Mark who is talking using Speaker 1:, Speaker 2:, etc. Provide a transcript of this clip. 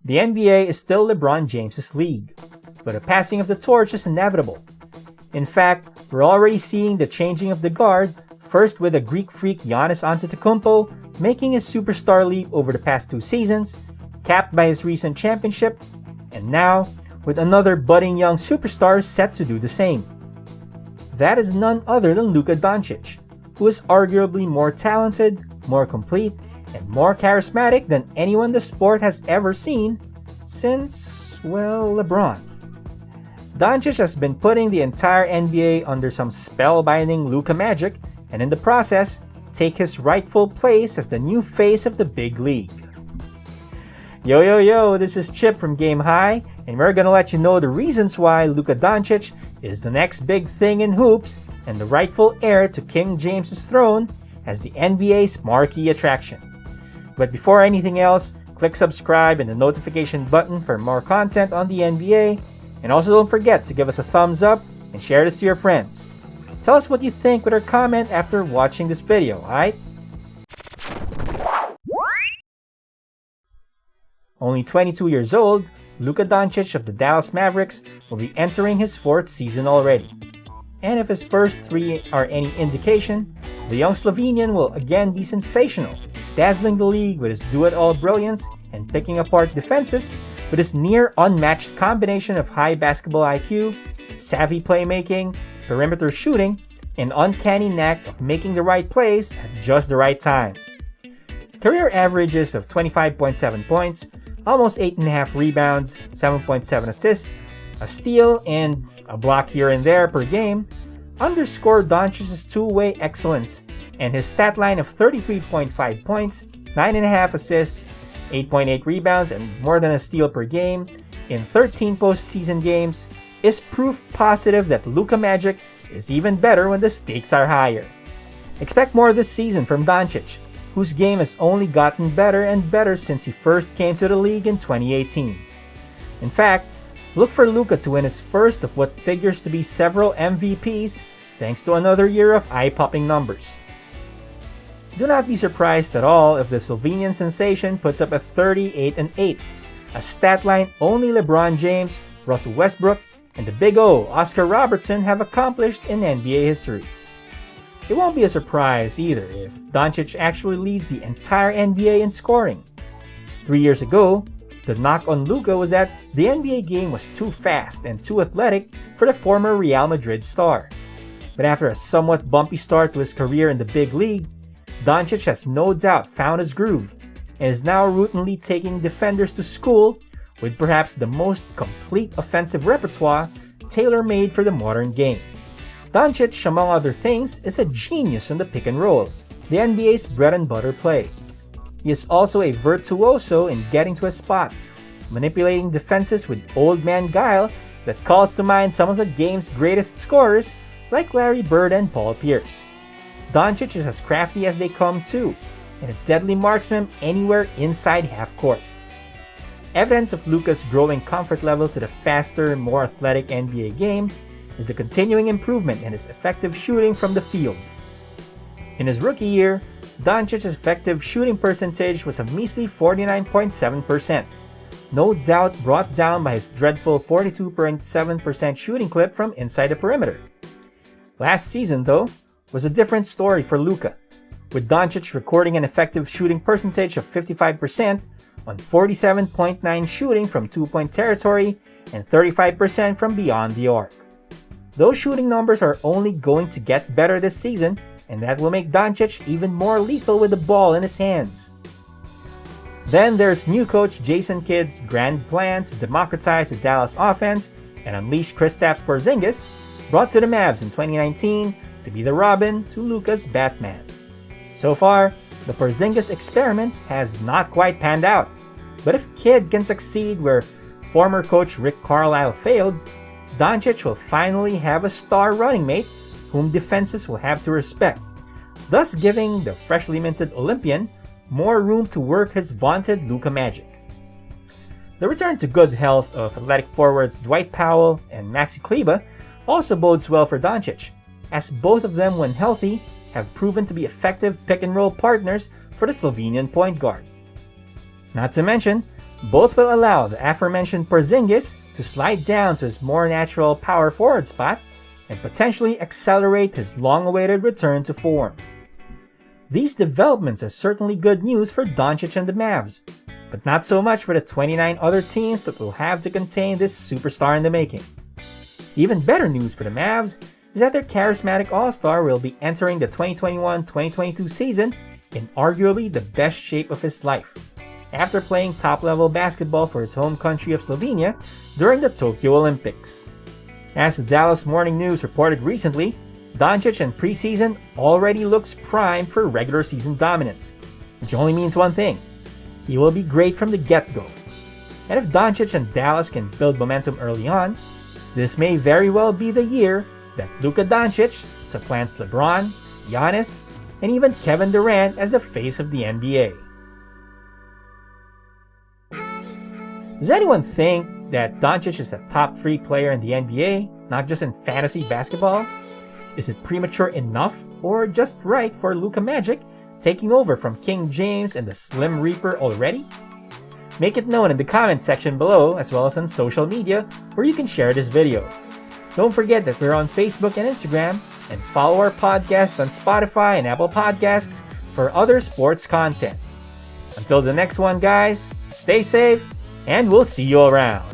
Speaker 1: The NBA is still LeBron James' league, but a passing of the torch is inevitable. In fact, we're already seeing the changing of the guard, first with a Greek freak Giannis Antetokounmpo making his superstar leap over the past 2 seasons, capped by his recent championship, and now with another budding young superstar set to do the same. That is none other than Luka Doncic, who is arguably more talented, more complete, and more charismatic than anyone the sport has ever seen since, well, LeBron. Doncic has been putting the entire NBA under some spellbinding Luka magic, and in the process, take his rightful place as the new face of the big league. Yo, this is Chip from Game High, and we're gonna let you know the reasons why Luka Doncic is the next big thing in hoops and the rightful heir to King James's throne as the NBA's marquee attraction. But before anything else, click subscribe and the notification button for more content on the NBA, and also don't forget to give us a thumbs up and share this to your friends. Tell us what you think with a comment after watching this video, alright? Only 22 years old, Luka Doncic of the Dallas Mavericks will be entering his 4th season already. And if his first 3 are any indication, the young Slovenian will again be sensational, dazzling the league with his do-it-all brilliance and picking apart defenses with his near-unmatched combination of high basketball IQ, savvy playmaking, perimeter shooting, and uncanny knack of making the right plays at just the right time. Career averages of 25.7 points, almost 8.5 rebounds, 7.7 assists, a steal, and a block here and there per game underscore Doncic's two-way excellence, and his stat line of 33.5 points, 9.5 assists, 8.8 rebounds, and more than a steal per game in 13 postseason games is proof positive that Luka Magic is even better when the stakes are higher. Expect more this season from Doncic, whose game has only gotten better and better since he first came to the league in 2018. In fact, look for Luka to win his first of what figures to be several MVPs thanks to another year of eye-popping numbers. Do not be surprised at all if the Slovenian sensation puts up a 38-8, a stat line only LeBron James, Russell Westbrook, and the Big O, Oscar Robertson, have accomplished in NBA history. It won't be a surprise either if Doncic actually leads the entire NBA in scoring. 3 years ago, the knock on Luka was that the NBA game was too fast and too athletic for the former Real Madrid star. But after a somewhat bumpy start to his career in the big league, Doncic has no doubt found his groove and is now routinely taking defenders to school with perhaps the most complete offensive repertoire tailor-made for the modern game. Doncic, among other things, is a genius in the pick and roll, the NBA's bread and butter play. He is also a virtuoso in getting to his spots, manipulating defenses with old man guile that calls to mind some of the game's greatest scorers like Larry Bird and Paul Pierce. Doncic is as crafty as they come too, and a deadly marksman anywhere inside half court. Evidence of Luka's growing comfort level to the faster, more athletic NBA game is the continuing improvement in his effective shooting from the field. In his rookie year, Doncic's effective shooting percentage was a measly 49.7%, no doubt brought down by his dreadful 42.7% shooting clip from inside the perimeter. Last season, though, was a different story for Luka, with Doncic recording an effective shooting percentage of 55% on 47.9% shooting from two-point territory and 35% from beyond the arc. Those shooting numbers are only going to get better this season, and that will make Doncic even more lethal with the ball in his hands. Then there's new coach Jason Kidd's grand plan to democratize the Dallas offense and unleash Kristaps Porzingis, brought to the Mavs in 2019 to be the Robin to Luka's Batman. So far, the Porzingis experiment has not quite panned out, but if Kidd can succeed where former coach Rick Carlisle failed, Doncic will finally have a star running mate whom defenses will have to respect, thus giving the freshly minted Olympian more room to work his vaunted Luka magic. The return to good health of athletic forwards Dwight Powell and Maxi Kleber also bodes well for Doncic, as both of them, when healthy, have proven to be effective pick-and-roll partners for the Slovenian point guard. Not to mention, Both will allow the aforementioned Porzingis to slide down to his more natural power forward spot and potentially accelerate his long-awaited return to form. These developments are certainly good news for Doncic and the Mavs, but not so much for the 29 other teams that will have to contain this superstar in the making. Even better news for the Mavs is that their charismatic all-star will be entering the 2021-2022 season in arguably the best shape of his life, after playing top-level basketball for his home country of Slovenia during the Tokyo Olympics. As the Dallas Morning News reported recently, Doncic in preseason already looks primed for regular season dominance, which only means one thing: he will be great from the get-go. And if Doncic and Dallas can build momentum early on, this may very well be the year that Luka Doncic supplants LeBron, Giannis, and even Kevin Durant as the face of the NBA. Does anyone think that Doncic is a top 3 player in the NBA, not just in fantasy basketball? Is it premature enough or just right for Luka Magic taking over from King James and the Slim Reaper already? Make it known in the comment section below, as well as on social media where you can share this video. Don't forget that we're on Facebook and Instagram, and follow our podcast on Spotify and Apple Podcasts for other sports content. Until the next one, guys, stay safe, and we'll see you around.